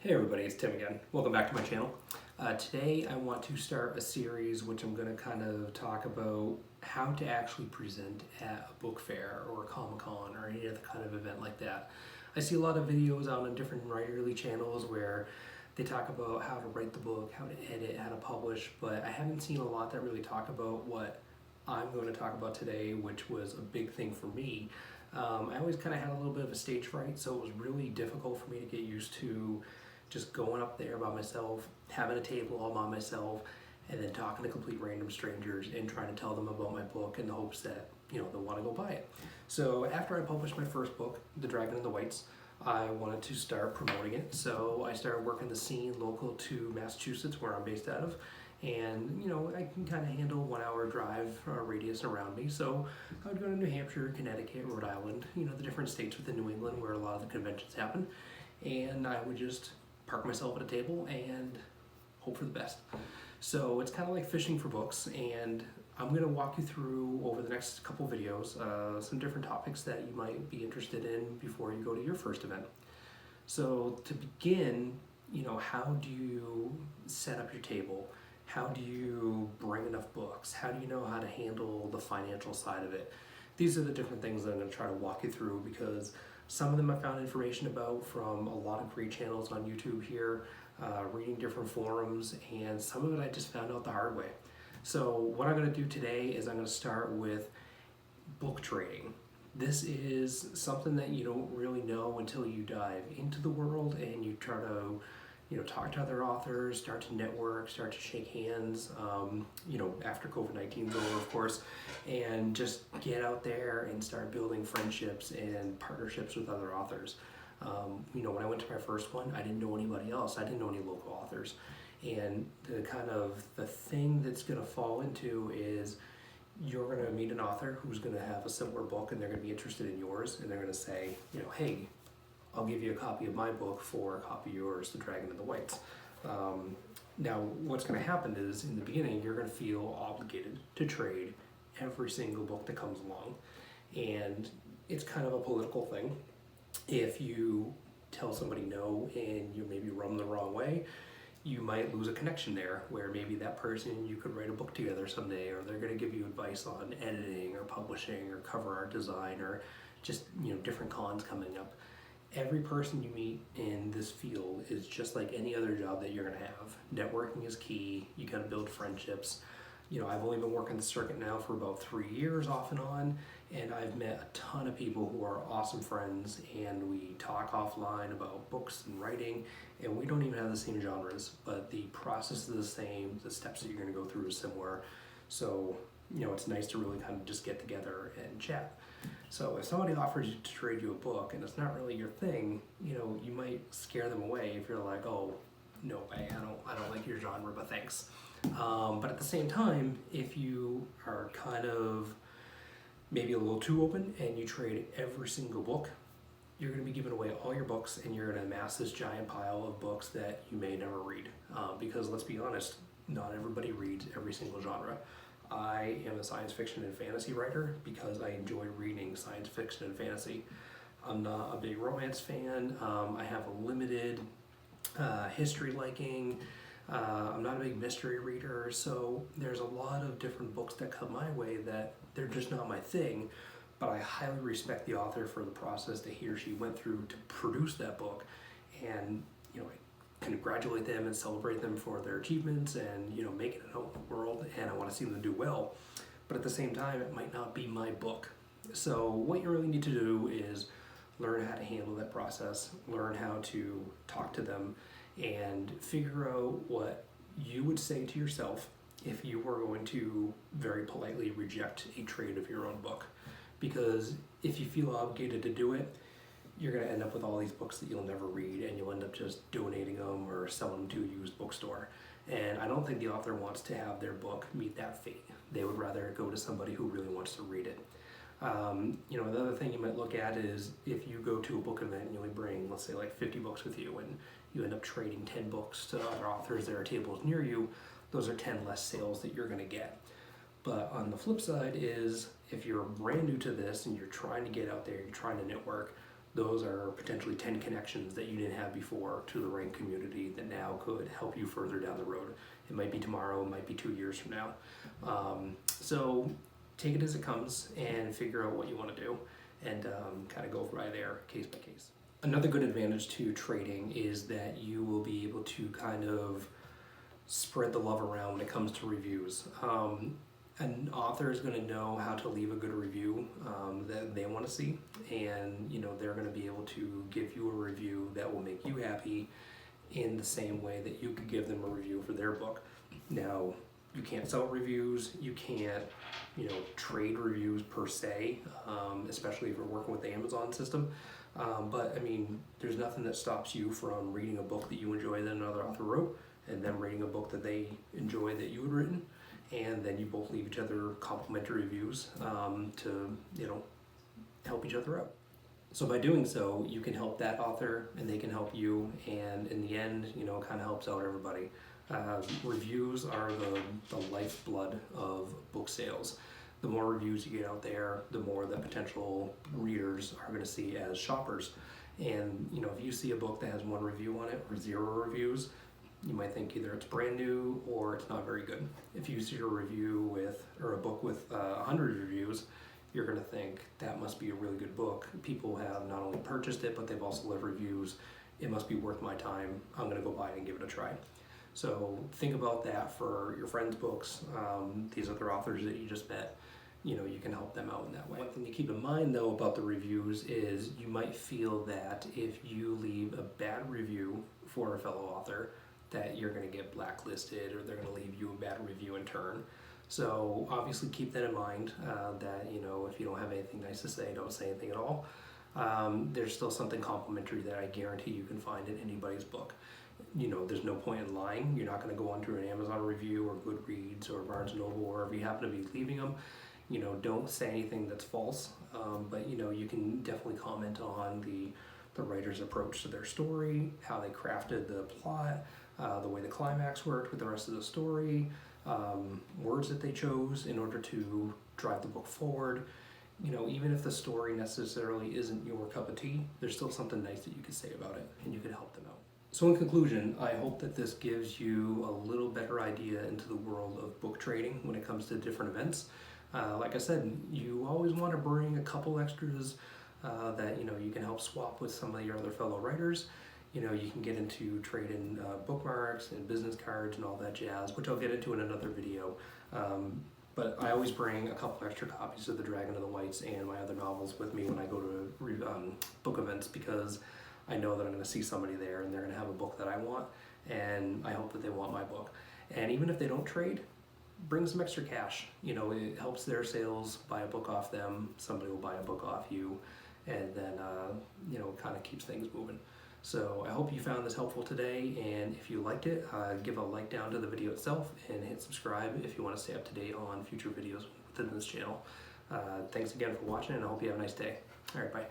Hey everybody, it's Tim again. Welcome back to my channel. Today I want to start a series which I'm going to kind of talk about how to actually present at a book fair or a Comic-Con or any other kind of event like that. I see a lot of videos out on different writerly channels where they talk about how to write the book, how to edit, how to publish, but I haven't seen a lot that really talk about what I'm going to talk about today, which was a big thing for me. I always kind of had a little bit of a stage fright, so it was really difficult for me to get used to just going up there by myself, having a table all by myself, and then talking to complete random strangers and trying to tell them about my book in the hopes that, they'll want to go buy it. So after I published my first book, The Dragon and the Whites, I wanted to start promoting it. So I started working the scene local to Massachusetts, where I'm based out of. And, I can kind of handle 1 hour drive radius around me. So I would go to New Hampshire, Connecticut, Rhode Island, the different states within New England where a lot of the conventions happen. And I would just park myself at a table and hope for the best. So it's kind of like fishing for books, and I'm going to walk you through over the next couple videos some different topics that you might be interested in before you go to your first event. So to begin, how do you set up your table? How do you bring enough books? How do you know how to handle the financial side of it? These are the different things that I'm going to try to walk you through, because some of them I found information about from a lot of great channels on YouTube here, reading different forums, and some of it I just found out the hard way. So what I'm going to do today is I'm going to start with book trading. This is something that you don't really know until you dive into the world and you try to talk to other authors, start to network, start to shake hands, after COVID-19's over, of course, and just get out there and start building friendships and partnerships with other authors. When I went to my first one, I didn't know anybody else. I didn't know any local authors. And the thing that's going to fall into is you're going to meet an author who's going to have a similar book and they're going to be interested in yours, and they're going to say, hey, I'll give you a copy of my book for a copy of yours, The Dragon and the Whites. Now, what's going to happen is, in the beginning, you're going to feel obligated to trade every single book that comes along. And it's kind of a political thing. If you tell somebody no and you maybe run the wrong way, you might lose a connection there, where maybe that person, you could write a book together someday, or they're going to give you advice on editing or publishing or cover art design, or just different cons coming up. Every person you meet in this field is just like any other job that you're going to have. Networking is key. You got to build friendships. I've only been working the circuit now for about 3 years off and on, and I've met a ton of people who are awesome friends, and we talk offline about books and writing, and we don't even have the same genres, but the process is the same. The steps that you're going to go through is similar. So, it's nice to really kind of just get together and chat. So if somebody offers you to trade you a book and it's not really your thing, you might scare them away if you're like, oh, no way, I don't like your genre, but thanks. But at the same time, if you are kind of maybe a little too open and you trade every single book, you're going to be giving away all your books, and you're going to amass this giant pile of books that you may never read. Because let's be honest, not everybody reads every single genre. I am a science fiction and fantasy writer because I enjoy reading science fiction and fantasy. I'm not a big romance fan. I have a limited history liking. I'm not a big mystery reader, so there's a lot of different books that come my way that they're just not my thing, but I highly respect the author for the process that he or she went through to produce that book, and I congratulate them and celebrate them for their achievements and making it out in the world, and I want to see them do well. But at the same time, it might not be my book. So what you really need to do is learn how to handle that process, learn how to talk to them, and figure out what you would say to yourself if you were going to very politely reject a trade of your own book. Because if you feel obligated to do it, you're going to end up with all these books that you'll never read, and you'll end up just donating them or selling them to a used bookstore. And I don't think the author wants to have their book meet that fate. They would rather go to somebody who really wants to read it. Another thing you might look at is if you go to a book event and you only bring, let's say, like 50 books with you, and you end up trading 10 books to other authors that are tables near you, those are 10 less sales that you're going to get. But on the flip side is, if you're brand new to this and you're trying to get out there, you're trying to network, those are potentially 10 connections that you didn't have before to the writing community that now could help you further down the road. It might be tomorrow, it might be 2 years from now. So take it as it comes and figure out what you want to do, and kind of go by there case by case. Another good advantage to trading is that you will be able to kind of spread the love around when it comes to reviews. An author is going to know how to leave a good review that they want to see, and they're going to be able to give you a review that will make you happy in the same way that you could give them a review for their book. Now, you can't sell reviews, you can't trade reviews per se, especially if you're working with the Amazon system. But I mean, there's nothing that stops you from reading a book that you enjoy that another author wrote, and them reading a book that they enjoy that you had written, and then you both leave each other complimentary reviews to help each other out. So by doing so, you can help that author and they can help you, and in the end, it kind of helps out everybody. Reviews are the lifeblood of book sales. The more reviews you get out there, the more that potential readers are going to see as shoppers. And if you see a book that has 1 review on it or 0 reviews, you might think either it's brand new or it's not very good. If you see a review or a book with 100 reviews, you're going to think that must be a really good book. People have not only purchased it, but they've also left reviews. It must be worth my time. I'm going to go buy it and give it a try. So think about that for your friends' books, these other authors that you just met. You can help them out in that way. One thing to keep in mind though about the reviews is you might feel that if you leave a bad review for a fellow author, that you're going to get blacklisted, or they're going to leave you a bad review in turn. So obviously keep that in mind, that if you don't have anything nice to say, don't say anything at all. There's still something complimentary that I guarantee you can find in anybody's book. There's no point in lying. You're not going to go onto an Amazon review or Goodreads or Barnes & Noble, or if you happen to be leaving them, don't say anything that's false. But you can definitely comment on the writer's approach to their story, how they crafted the plot, the way the climax worked with the rest of the story, words that they chose in order to drive the book forward. Even if the story necessarily isn't your cup of tea, there's still something nice that you could say about it, and you could help them out. So in conclusion, I hope that this gives you a little better idea into the world of book trading when it comes to different events. Like I said, you always want to bring a couple extras that you can help swap with some of your other fellow writers. You can get into trading bookmarks and business cards and all that jazz, which I'll get into in another video. But I always bring a couple extra copies of The Dragon and the Whites and my other novels with me when I go to book events, because I know that I'm going to see somebody there and they're going to have a book that I want, and I hope that they want my book. And even if they don't trade, bring some extra cash. It helps their sales, buy a book off them, somebody will buy a book off you, and then kind of keeps things moving. So I hope you found this helpful today, and if you liked it, give a like down to the video itself and hit subscribe if you want to stay up to date on future videos within this channel. Thanks again for watching, and I hope you have a nice day. All right, bye.